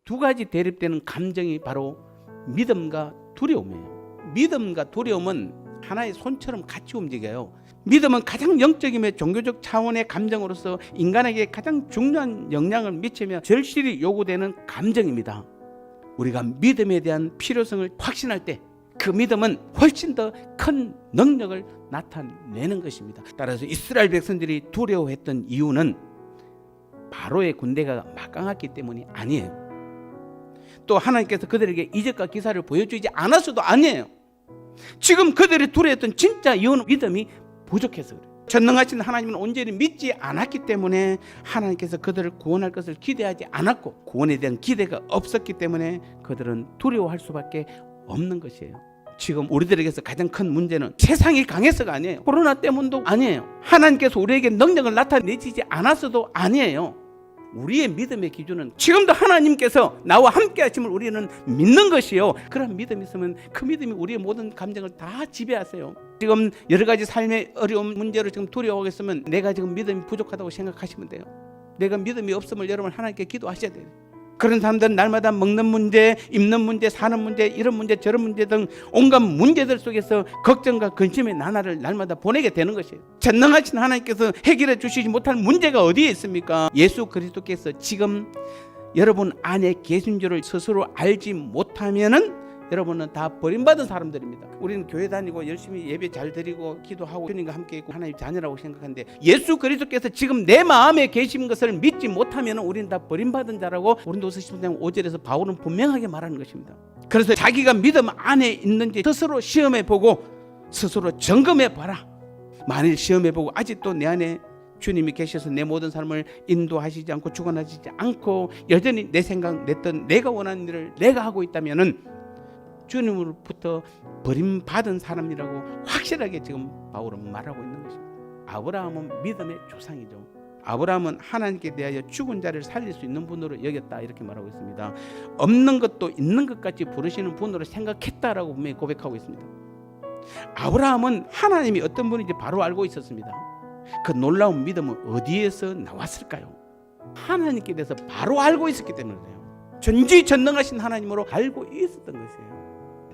두 가지 대립되는 감정이 바로 믿음과 두려움이에요. 믿음과 두려움은 하나의 손처럼 같이 움직여요. 믿음은 가장 영적이며 종교적 차원의 감정으로서 인간에게 가장 중요한 영향을 미치며 절실히 요구되는 감정입니다. 우리가 믿음에 대한 필요성을 확신할 때 그 믿음은 훨씬 더 큰 능력을 나타내는 것입니다. 따라서 이스라엘 백성들이 두려워했던 이유는 바로의 군대가 막강했기 때문이 아니에요. 또 하나님께서 그들에게 이적과 기사를 보여주지 않았어도 아니에요. 지금 그들이 두려워했던 진짜 이유는 믿음이 부족해서 그래요. 전능하신 하나님은 온전히 믿지 않았기 때문에 하나님께서 그들을 구원할 것을 기대하지 않았고 구원에 대한 기대가 없었기 때문에 그들은 두려워할 수밖에 없는 것이에요. 지금 우리들에게서 가장 큰 문제는 세상이 강해서가 아니에요. 코로나 때문도 아니에요. 하나님께서 우리에게 능력을 나타내시지 않았어도 아니에요. 우리의 믿음의 기준은 지금도 하나님께서 나와 함께 하심을 우리는 믿는 것이요. 그런 믿음이 있으면 그 믿음이 우리의 모든 감정을 다 지배하세요. 지금 여러 가지 삶의 어려운 문제로 지금 두려워하고 있으면 내가 지금 믿음이 부족하다고 생각하시면 돼요. 내가 믿음이 없음을 여러분 하나님께 기도하셔야 돼요. 그런 사람들은 날마다 먹는 문제, 입는 문제, 사는 문제, 이런 문제 저런 문제 등 온갖 문제들 속에서 걱정과 근심의 나날을 날마다 보내게 되는 것이에요. 전능하신 하나님께서 해결해 주시지 못할 문제가 어디에 있습니까? 예수 그리스도께서 지금 여러분 안에 계신 줄을 스스로 알지 못하면은 여러분은 다 버림받은 사람들입니다. 우리는 교회 다니고 열심히 예배 잘 드리고 기도하고 주님과 함께 있고 하나님 자녀라고 생각하는데 예수 그리스도께서 지금 내 마음에 계신 것을 믿지 못하면 우리는 다 버림받은 자라고 고린도서 10장 5절에서 바울은 분명하게 말하는 것입니다. 그래서 자기가 믿음 안에 있는지 스스로 시험해 보고 스스로 점검해 봐라. 만일 시험해 보고 아직도 내 안에 주님이 계셔서 내 모든 삶을 인도하시지 않고 주관하시지 않고 여전히 내 생각, 내 뜻, 내가 원하는 일을 내가 하고 있다면은 주님으로부터 버림받은 사람이라고 확실하게 지금 바울은 말하고 있는 것입니다. 아브라함은 믿음의 조상이죠. 아브라함은 하나님께 대하여 죽은 자를 살릴 수 있는 분으로 여겼다 이렇게 말하고 있습니다. 없는 것도 있는 것 같이 부르시는 분으로 생각했다라고 분명히 고백하고 있습니다. 아브라함은 하나님이 어떤 분인지 바로 알고 있었습니다. 그 놀라운 믿음은 어디에서 나왔을까요? 하나님께 대해서 바로 알고 있었기 때문이에요. 전지전능하신 하나님으로 알고 있었던 것이에요.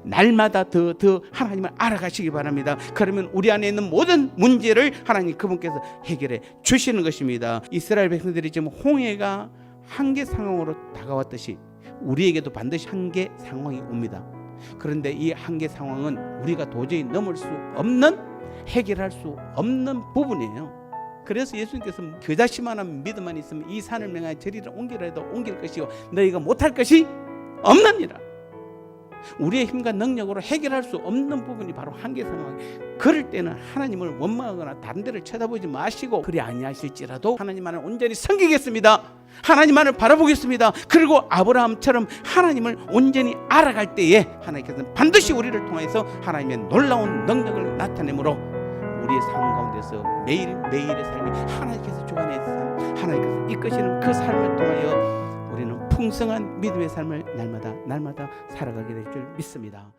날마다 더 하나님을 알아가시기 바랍니다. 그러면 우리 안에 있는 모든 문제를 하나님 그분께서 해결해 주시는 것입니다. 이스라엘 백성들이 지금 홍해가 한계 상황으로 다가왔듯이 우리에게도 반드시 한계 상황이 옵니다. 그런데 이 한계 상황은 우리가 도저히 넘을 수 없는, 해결할 수 없는 부분이에요. 그래서 예수님께서 그자씨만한 믿음만 있으면 이 산을 명하여 저리를 옮기라 해도 옮길 것이요 너희가 못할 것이 없느니라. 우리의 힘과 능력으로 해결할 수 없는 부분이 바로 한계 상황. 그럴 때는 하나님을 원망하거나 다른 데를 쳐다보지 마시고 그리 아니하실지라도 하나님만을 온전히 섬기겠습니다. 하나님만을 바라보겠습니다. 그리고 아브라함처럼 하나님을 온전히 알아갈 때에 하나님께서는 반드시 우리를 통해서 하나님의 놀라운 능력을 나타내므로 우리의 삶 가운데서 매일매일의 삶이 하나님께서 주관하는 삶, 하나님께서 이끄시는 그 삶을 통하여 우리는 풍성한 믿음의 삶을 날마다 살아가게 될 줄 믿습니다.